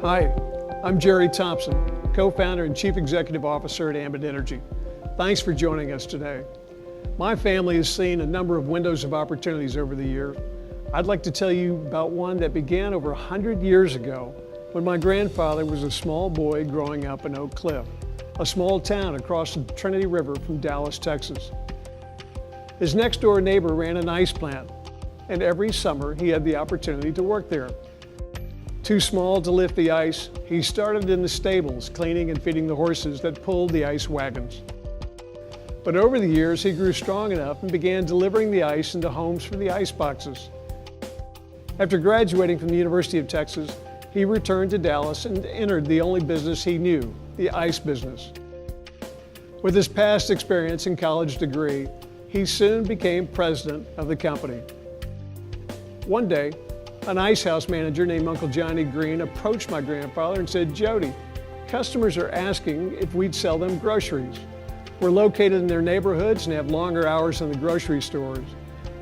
Hi, I'm Jerry Thompson, co-founder and chief executive officer at Ambit Energy. Thanks for joining us today. My family has seen a number of windows of opportunities over the years. I'd like to tell you about one that began over 100 years ago when my grandfather was a small boy growing up in Oak Cliff, a small town across the Trinity River from Dallas, Texas. His next door neighbor ran an ice plant, and every summer he had the opportunity to work there. Too small to lift the ice, he started in the stables, cleaning and feeding the horses that pulled the ice wagons. But over the years, he grew strong enough and began delivering the ice into homes for the ice boxes. After graduating from the University of Texas, he returned to Dallas and entered the only business he knew, the ice business. With his past experience and college degree, he soon became president of the company. One day, an ice house manager named Uncle Johnny Green approached my grandfather and said, "Jody, customers are asking if we'd sell them groceries. We're located in their neighborhoods and have longer hours than the grocery stores.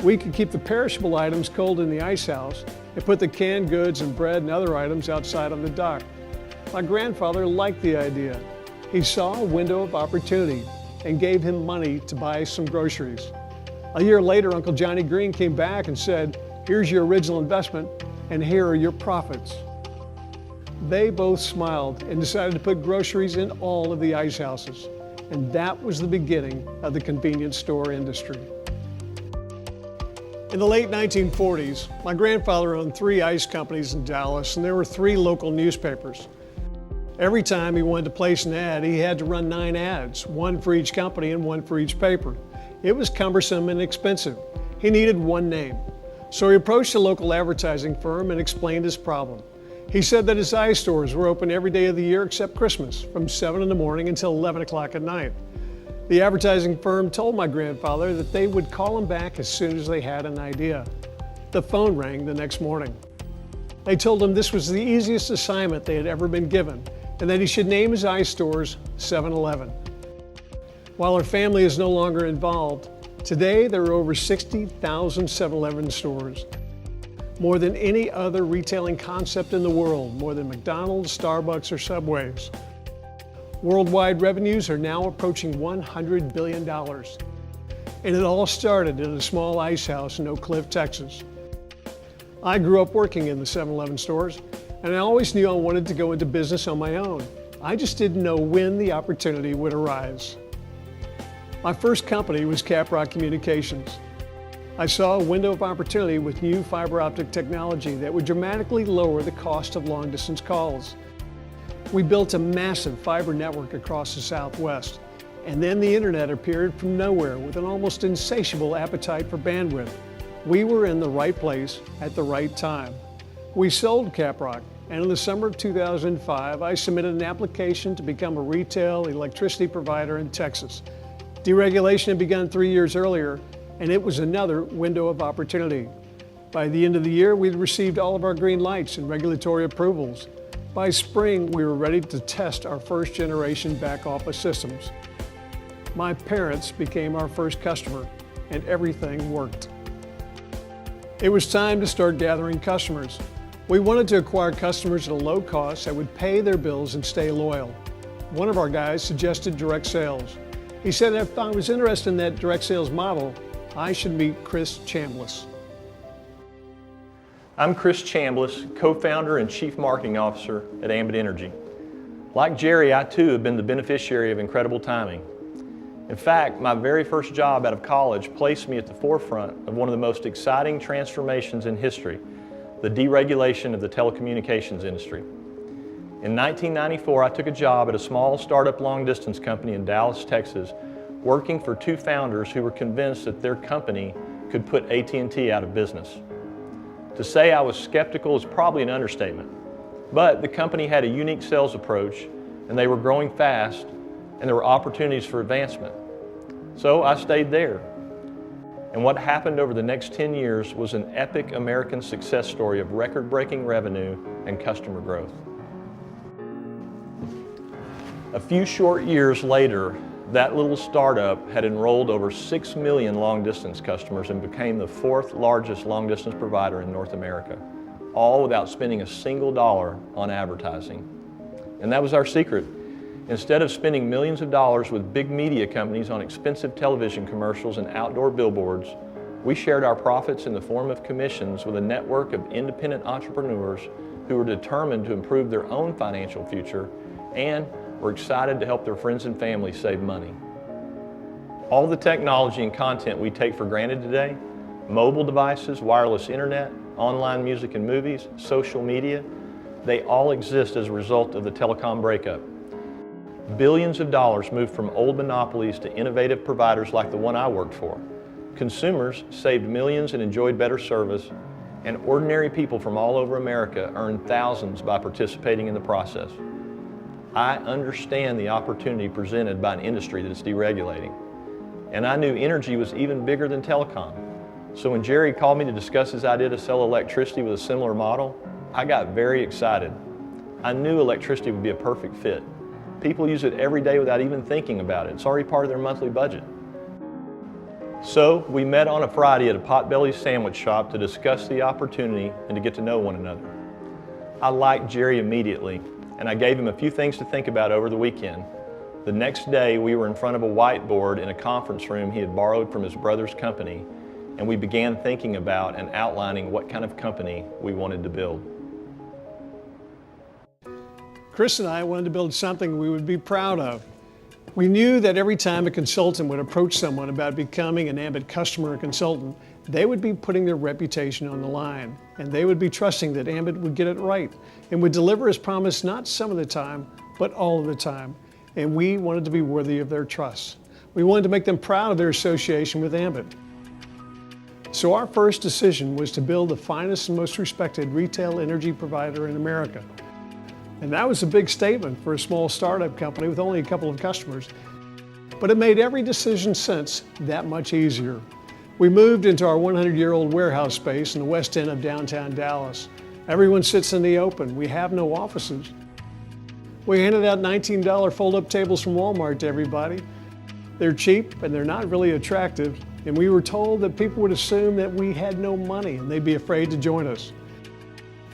We could keep the perishable items cold in the ice house and put the canned goods and bread and other items outside on the dock." My grandfather liked the idea. He saw a window of opportunity and gave him money to buy some groceries. A year later, Uncle Johnny Green came back and said, "Here's your original investment, and here are your profits." They both smiled and decided to put groceries in all of the ice houses. And that was the beginning of the convenience store industry. In the late 1940s, my grandfather owned 3 ice companies in Dallas, and there were 3 local newspapers. Every time he wanted to place an ad, he had to run 9 ads, 1 for each company and 1 for each paper. It was cumbersome and expensive. He needed one name. So he approached a local advertising firm and explained his problem. He said that his ice stores were open every day of the year except Christmas, from 7 in the morning until 11 o'clock at night. The advertising firm told my grandfather that they would call him back as soon as they had an idea. The phone rang the next morning. They told him this was the easiest assignment they had ever been given, and that he should name his ice stores 7-Eleven. While our family is no longer involved, today there are over 60,000 7-Eleven stores. More than any other retailing concept in the world, more than McDonald's, Starbucks, or Subways. Worldwide revenues are now approaching $100 billion. And it all started in a small ice house in Oak Cliff, Texas. I grew up working in the 7-Eleven stores, and I always knew I wanted to go into business on my own. I just didn't know when the opportunity would arise. My first company was Caprock Communications. I saw a window of opportunity with new fiber optic technology that would dramatically lower the cost of long-distance calls. We built a massive fiber network across the Southwest, and then the internet appeared from nowhere with an almost insatiable appetite for bandwidth. We were in the right place at the right time. We sold Caprock, and in the summer of 2005, I submitted an application to become a retail electricity provider in Texas. Deregulation had begun 3 years earlier, and it was another window of opportunity. By the end of the year, we'd received all of our green lights and regulatory approvals. By spring, we were ready to test our first generation back office systems. My parents became our first customer, and everything worked. It was time to start gathering customers. We wanted to acquire customers at a low cost that would pay their bills and stay loyal. One of our guys suggested direct sales. He said if I was interested in that direct sales model, I should meet Chris Chambliss. I'm Chris Chambliss, co-founder and chief marketing officer at Ambit Energy. Like Jerry, I too have been the beneficiary of incredible timing. In fact, my very first job out of college placed me at the forefront of one of the most exciting transformations in history, the deregulation of the telecommunications industry. In 1994, I took a job at a small startup long-distance company in Dallas, Texas, working for 2 founders who were convinced that their company could put AT&T out of business. To say I was skeptical is probably an understatement, but the company had a unique sales approach, and they were growing fast, and there were opportunities for advancement. So I stayed there. And what happened over the next 10 years was an epic American success story of record-breaking revenue and customer growth. A few short years later, that little startup had enrolled over 6 million long-distance customers and became the 4th largest long-distance provider in North America. all without spending a single dollar on advertising. And that was our secret. Instead of spending millions of dollars with big media companies on expensive television commercials and outdoor billboards, we shared our profits in the form of commissions with a network of independent entrepreneurs who were determined to improve their own financial future and were excited to help their friends and family save money. All the technology and content we take for granted today, mobile devices, wireless internet, online music and movies, social media, they all exist as a result of the telecom breakup. Billions of dollars moved from old monopolies to innovative providers like the one I worked for. Consumers saved millions and enjoyed better service, and ordinary people from all over America earned thousands by participating in the process. I understand the opportunity presented by an industry that is deregulating, and I knew energy was even bigger than telecom. So when Jerry called me to discuss his idea to sell electricity with a similar model, I got very excited. I knew electricity would be a perfect fit. People use it every day without even thinking about it. It's already part of their monthly budget. So we met on a Friday at a Potbelly's sandwich shop to discuss the opportunity and to get to know one another. I liked Jerry immediately, and I gave him a few things to think about over the weekend. The next day, we were in front of a whiteboard in a conference room he had borrowed from his brother's company, and we began thinking about and outlining what kind of company we wanted to build. Chris and I wanted to build something we would be proud of. We knew that every time a consultant would approach someone about becoming an Ambit customer or consultant, they would be putting their reputation on the line, and they would be trusting that Ambit would get it right and would deliver as promised not some of the time, but all of the time. And we wanted to be worthy of their trust. We wanted to make them proud of their association with Ambit. So our first decision was to build the finest and most respected retail energy provider in America. And that was a big statement for a small startup company with only a couple of customers. But it made every decision since that much easier. We moved into our 100-year-old warehouse space in the west end of downtown Dallas. Everyone sits in the open. We have no offices. We handed out $19 fold-up tables from Walmart to everybody. They're cheap and they're not really attractive. And we were told that people would assume that we had no money and they'd be afraid to join us.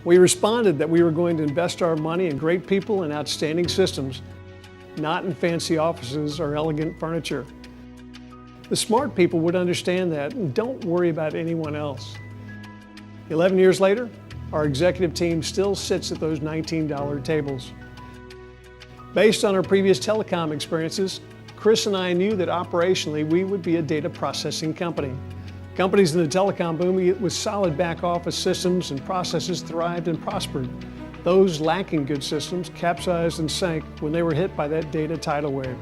We responded that we were going to invest our money in great people and outstanding systems, not in fancy offices or elegant furniture. The smart people would understand that and don't worry about anyone else. 11 years later, our executive team still sits at those $19 tables. Based on our previous telecom experiences, Chris and I knew that operationally we would be a data processing company. Companies in the telecom boom with solid back office systems and processes thrived and prospered. Those lacking good systems capsized and sank when they were hit by that data tidal wave.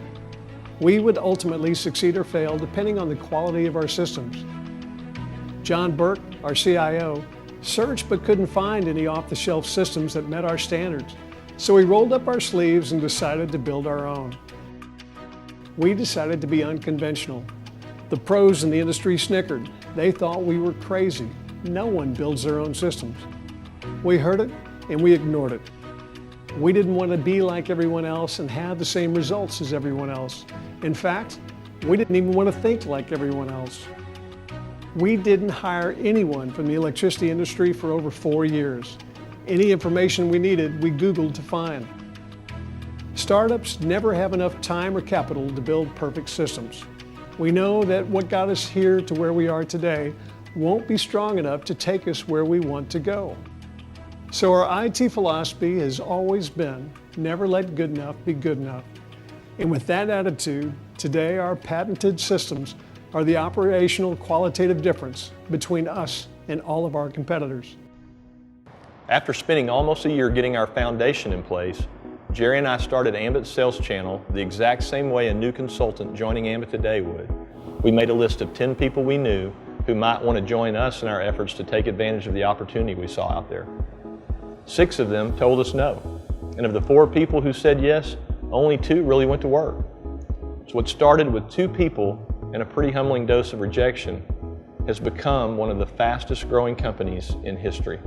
We would ultimately succeed or fail depending on the quality of our systems. John Burke, our CIO, searched but couldn't find any off-the-shelf systems that met our standards. So we rolled up our sleeves and decided to build our own. We decided to be unconventional. The pros in the industry snickered. They thought we were crazy. No one builds their own systems. We heard it and we ignored it. We didn't want to be like everyone else and have the same results as everyone else. In fact, we didn't even want to think like everyone else. We didn't hire anyone from the electricity industry for over 4 years. Any information we needed, we Googled to find. Startups never have enough time or capital to build perfect systems. We know that what got us here to where we are today won't be strong enough to take us where we want to go. So our IT philosophy has always been, never let good enough be good enough. And with that attitude, today our patented systems are the operational qualitative difference between us and all of our competitors. After spending almost a year getting our foundation in place, Jerry and I started Ambit's sales channel the exact same way a new consultant joining Ambit today would. We made a list of 10 people we knew who might want to join us in our efforts to take advantage of the opportunity we saw out there. 6 of them told us no. And of the 4 people who said yes, only 2 really went to work. So what started with 2 people and a pretty humbling dose of rejection has become one of the fastest growing companies in history.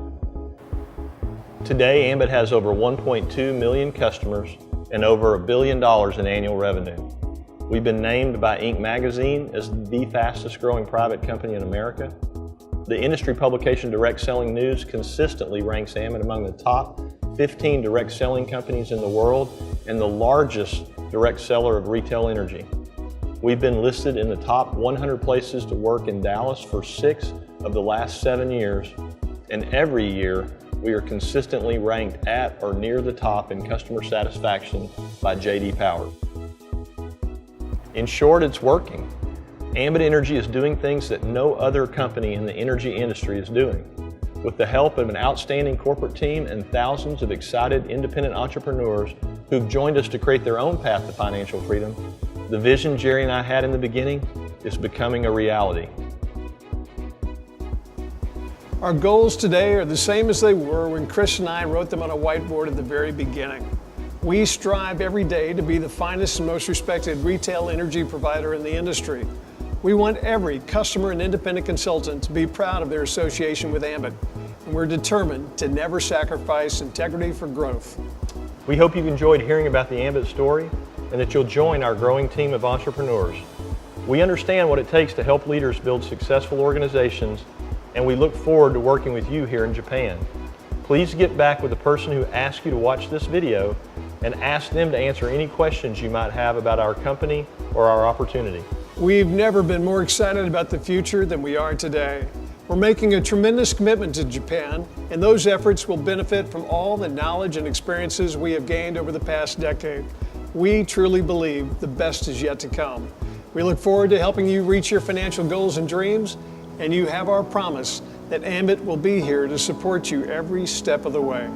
Today, Ambit has over 1.2 million customers and over $1 billion in annual revenue. We've been named by Inc. magazine as the fastest growing private company in America. The industry publication Direct Selling News consistently ranks Ambit among the top 15 direct selling companies in the world and the largest direct seller of retail energy. We've been listed in the top 100 places to work in Dallas for 6 of the last 7 years, and every year we are consistently ranked at or near the top in customer satisfaction by J.D. Power. In short, it's working. Ambit Energy is doing things that no other company in the energy industry is doing. With the help of an outstanding corporate team and thousands of excited independent entrepreneurs who've joined us to create their own path to financial freedom, the vision Jerry and I had in the beginning is becoming a reality. Our goals today are the same as they were when Chris and I wrote them on a whiteboard at the very beginning. We strive every day to be the finest and most respected retail energy provider in the industry. We want every customer and independent consultant to be proud of their association with Ambit, and we're determined to never sacrifice integrity for growth. We hope you've enjoyed hearing about the Ambit story and that you'll join our growing team of entrepreneurs. We understand what it takes to help leaders build successful organizations, and we look forward to working with you here in Japan. Please get back with the person who asked you to watch this video and ask them to answer any questions you might have about our company or our opportunity. We've never been more excited about the future than we are today. We're making a tremendous commitment to Japan, and those efforts will benefit from all the knowledge and experiences we have gained over the past decade. We truly believe the best is yet to come. We look forward to helping you reach your financial goals and dreams, and you have our promise that Ambit will be here to support you every step of the way.